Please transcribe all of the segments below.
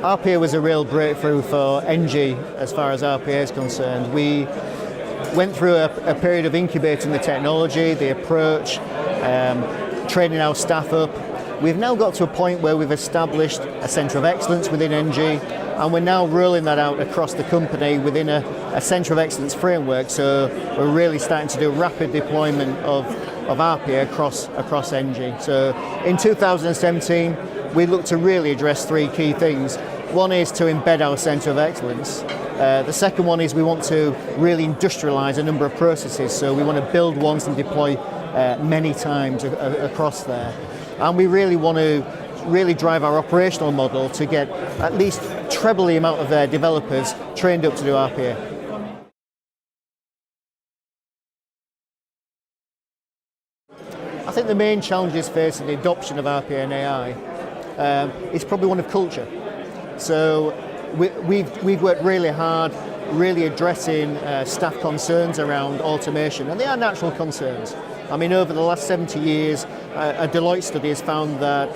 RPA was a real breakthrough for ENGIE as far as RPA is concerned. We went through a period of incubating the technology, the approach, training our staff up. We've now got to a point where we've established a centre of excellence within ENGIE, and we're now rolling that out across the company within a centre of excellence framework. So we're really starting to do rapid deployment of RPA across ENGIE. So in 2017, we look to really address three key things. One is to embed our centre of excellence. The second one is we want to really industrialise a number of processes. So we want to build once and deploy many times across there. And we really want to drive our operational model to get at least treble the amount of developers trained up to do RPA. I think the main challenges facing the adoption of RPA and AI is probably one of culture. So we've worked really hard, really addressing staff concerns around automation, and they are natural concerns. I mean, over the last 70 years, a Deloitte study has found that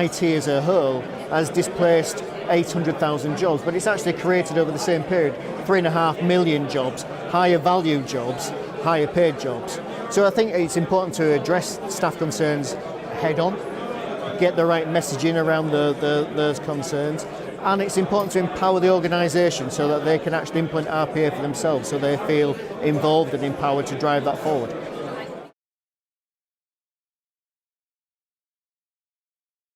IT as a whole has displaced 800,000 jobs, but it's actually created over the same period 3.5 million jobs, higher value jobs, higher paid jobs. So I think it's important to address staff concerns head on, get the right messaging around those concerns, and it's important to empower the organisation so that they can actually implement RPA for themselves, so they feel involved and empowered to drive that forward.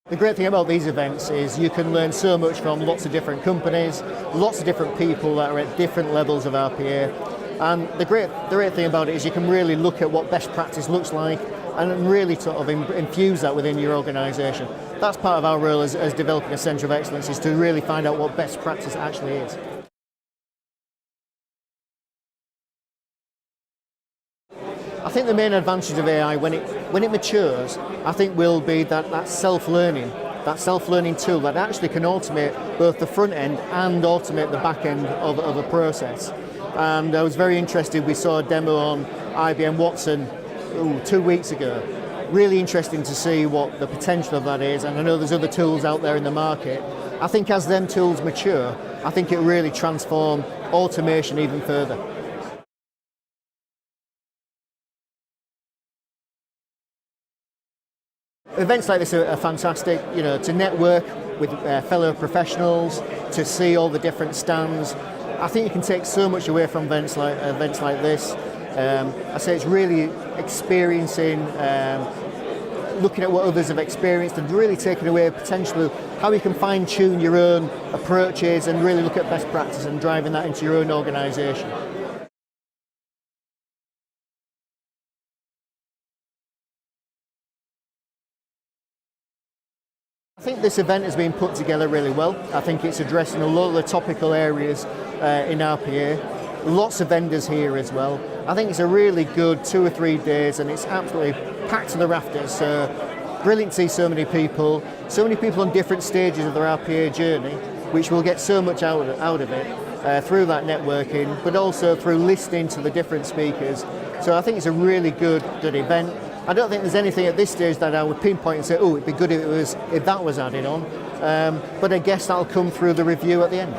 The great thing about these events is you can learn so much from lots of different companies, lots of different people that are at different levels of RPA. And the great thing about it is you can really look at what best practice looks like and really sort of infuse that within your organisation. That's part of our role as developing a centre of excellence, is to really find out what best practice actually is. I think the main advantage of AI when it matures, I think will be that self-learning tool that actually can automate both the front end and automate the back end of a process. And I was very interested, we saw a demo on IBM Watson 2 weeks ago. Really interesting to see what the potential of that is, and I know there's other tools out there in the market. I think as them tools mature, I think it really transforms automation even further. Events like this are fantastic, to network with fellow professionals, to see all the different stands. I think you can take so much away from events like this. I say it's really experiencing, looking at what others have experienced, and really taking away potentially how you can fine-tune your own approaches and really look at best practice and driving that into your own organisation. I think this event has been put together really well. I think it's addressing a lot of the topical areas in RPA. Lots of vendors here as well. I think it's a really good 2 or 3 days, and it's absolutely packed to the rafters. So brilliant to see so many people on different stages of their RPA journey, which will get so much out of it through that networking, but also through listening to the different speakers. So I think it's a really good event. I don't think there's anything at this stage that I would pinpoint and say, oh, it'd be good if that was added on. But I guess that'll come through the review at the end.